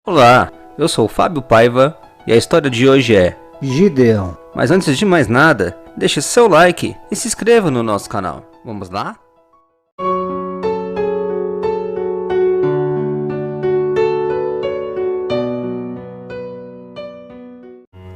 Olá, eu sou o Fábio Paiva e a história de hoje é Gideão. Mas antes de mais nada, deixe seu like e se inscreva no nosso canal. Vamos lá?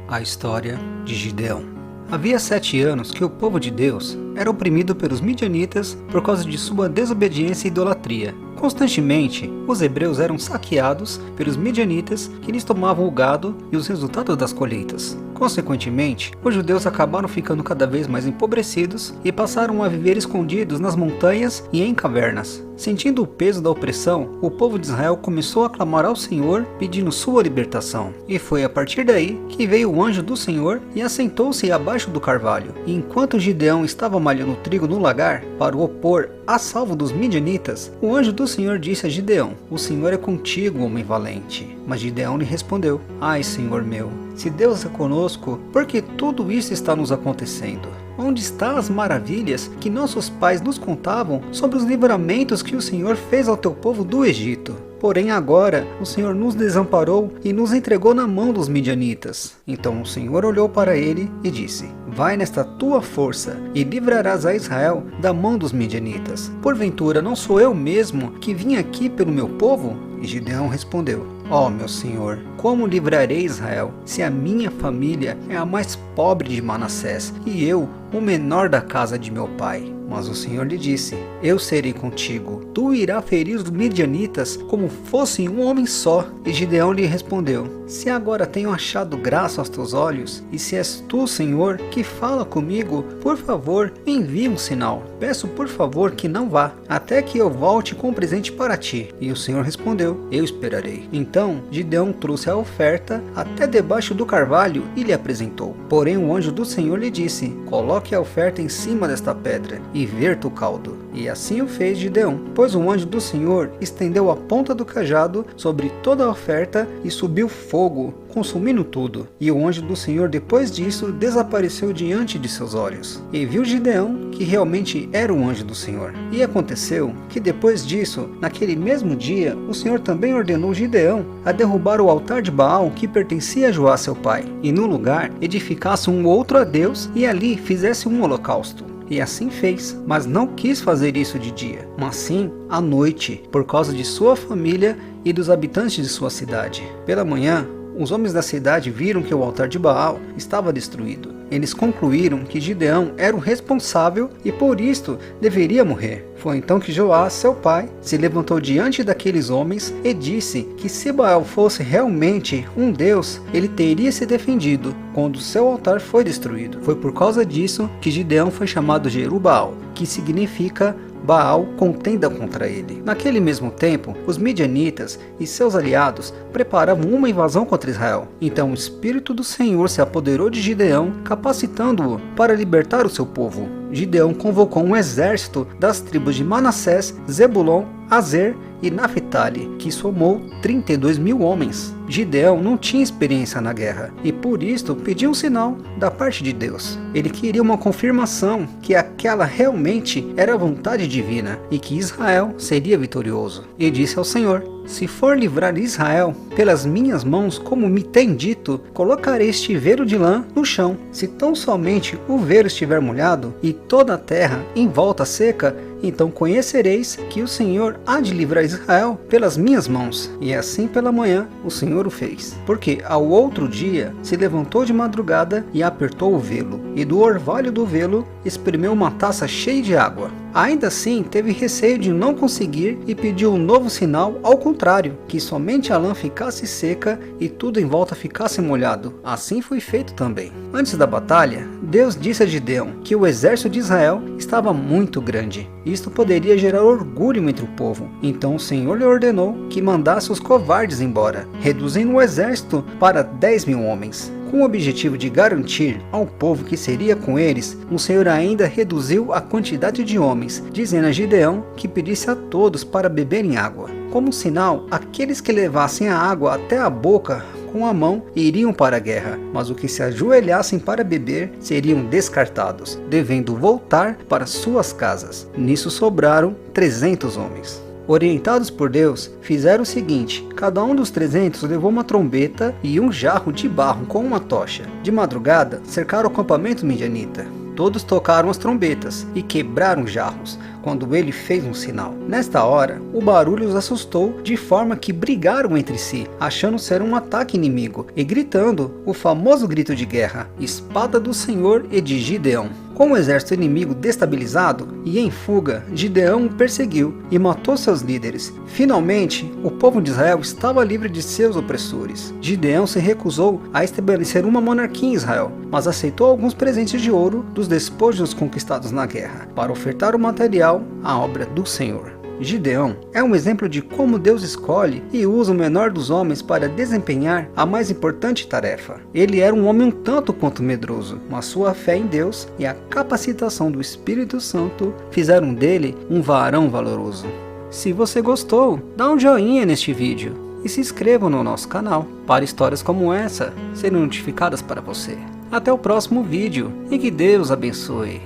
A história de Gideão. Havia 7 anos que o povo de Deus era oprimido pelos midianitas por causa de sua desobediência e idolatria. Constantemente, os hebreus eram saqueados pelos midianitas que lhes tomavam o gado e os resultados das colheitas. Consequentemente, os judeus acabaram ficando cada vez mais empobrecidos e passaram a viver escondidos nas montanhas e em cavernas. Sentindo o peso da opressão, o povo de Israel começou a clamar ao Senhor pedindo sua libertação. E foi a partir daí que veio o anjo do Senhor e assentou-se abaixo do carvalho. E enquanto Gideão estava malhando trigo no lagar para o opor a salvo dos midianitas, o anjo do Senhor disse a Gideão: "O Senhor é contigo, homem valente." Mas Gideão lhe respondeu: "Ai, Senhor meu, se Deus é conosco, por que tudo isso está nos acontecendo? Onde estão as maravilhas que nossos pais nos contavam sobre os livramentos que o Senhor fez ao teu povo do Egito? Porém agora o Senhor nos desamparou e nos entregou na mão dos midianitas." Então o Senhor olhou para ele e disse: "Vai nesta tua força e livrarás a Israel da mão dos midianitas. Porventura não sou eu mesmo que vim aqui pelo meu povo?" E Gideão respondeu: "Ó meu Senhor, como livrarei Israel, se a minha família é a mais pobre de Manassés, e eu, o menor da casa de meu pai?" Mas o Senhor lhe disse: "Eu serei contigo, tu irás ferir os midianitas como fosse um homem só." E Gideão lhe respondeu: "Se agora tenho achado graça aos teus olhos, e se és tu, Senhor, que fala comigo, por favor, envie um sinal. Peço por favor que não vá, até que eu volte com um presente para ti." E o Senhor respondeu: "Eu esperarei." Então Gideão trouxe a oferta até debaixo do carvalho e lhe apresentou. Porém o anjo do Senhor lhe disse: "Coloque a oferta em cima desta pedra e verta o caldo." E assim o fez Gideão, pois o anjo do Senhor estendeu a ponta do cajado sobre toda a oferta e subiu fogo, consumindo tudo. E o anjo do Senhor depois disso desapareceu diante de seus olhos. E viu Gideão que realmente era o anjo do Senhor. E aconteceu que depois disso, naquele mesmo dia, o Senhor também ordenou Gideão a derrubar o altar de Baal que pertencia a Joá seu pai, e no lugar edificasse um outro a Deus e ali fizesse um holocausto. E assim fez, mas não quis fazer isso de dia, mas sim à noite, por causa de sua família e dos habitantes de sua cidade. Pela manhã, os homens da cidade viram que o altar de Baal estava destruído. Eles concluíram que Gideão era o responsável e por isto deveria morrer. Foi então que Joás, seu pai, se levantou diante daqueles homens e disse que se Baal fosse realmente um deus, ele teria se defendido quando seu altar foi destruído. Foi por causa disso que Gideão foi chamado Jerubbaal, que significa Baal contenda contra ele. Naquele mesmo tempo, os midianitas e seus aliados preparavam uma invasão contra Israel. Então o Espírito do Senhor se apoderou de Gideão, capacitando-o para libertar o seu povo. Gideão convocou um exército das tribos de Manassés, Zebulon, Azer e Naphtali, que somou 32.000 homens. Gideão não tinha experiência na guerra e por isso pediu um sinal da parte de Deus. Ele queria uma confirmação que aquela realmente era a vontade divina e que Israel seria vitorioso. E disse ao Senhor: "Se for livrar Israel pelas minhas mãos, como me tem dito, colocarei este velo de lã no chão. Se tão somente o velo estiver molhado e toda a terra em volta seca, então conhecereis que o Senhor há de livrar Israel pelas minhas mãos." E assim pela manhã o Senhor o fez. Porque ao outro dia se levantou de madrugada e apertou o velo, e do orvalho do velo espremeu uma taça cheia de água. Ainda assim teve receio de não conseguir e pediu um novo sinal, ao contrário, que somente a lã ficasse seca e tudo em volta ficasse molhado. Assim foi feito também. Antes da batalha, Deus disse a Gideão que o exército de Israel estava muito grande. Isto poderia gerar orgulho entre o povo. Então o Senhor lhe ordenou que mandasse os covardes embora, reduzindo o exército para 10.000 homens. Com o objetivo de garantir ao povo que seria com eles, o Senhor ainda reduziu a quantidade de homens, dizendo a Gideão que pedisse a todos para beberem água. Como sinal, aqueles que levassem a água até a boca com a mão iriam para a guerra, mas os que se ajoelhassem para beber seriam descartados, devendo voltar para suas casas. Nisso sobraram 300 homens. Orientados por Deus, fizeram o seguinte: cada um dos 300 levou uma trombeta e um jarro de barro com uma tocha. De madrugada, cercaram o acampamento midianita. Todos tocaram as trombetas e quebraram os jarros, quando ele fez um sinal. Nesta hora, o barulho os assustou de forma que brigaram entre si, achando ser um ataque inimigo, e gritando o famoso grito de guerra: Espada do Senhor e de Gideão. Com o exército inimigo destabilizado e em fuga, Gideão o perseguiu e matou seus líderes. Finalmente, o povo de Israel estava livre de seus opressores. Gideão se recusou a estabelecer uma monarquia em Israel, mas aceitou alguns presentes de ouro dos despojos conquistados na guerra, para ofertar o material à obra do Senhor. Gideão é um exemplo de como Deus escolhe e usa o menor dos homens para desempenhar a mais importante tarefa. Ele era um homem um tanto quanto medroso, mas sua fé em Deus e a capacitação do Espírito Santo fizeram dele um varão valoroso. Se você gostou, dá um joinha neste vídeo e se inscreva no nosso canal para histórias como essa serem notificadas para você. Até o próximo vídeo e que Deus abençoe.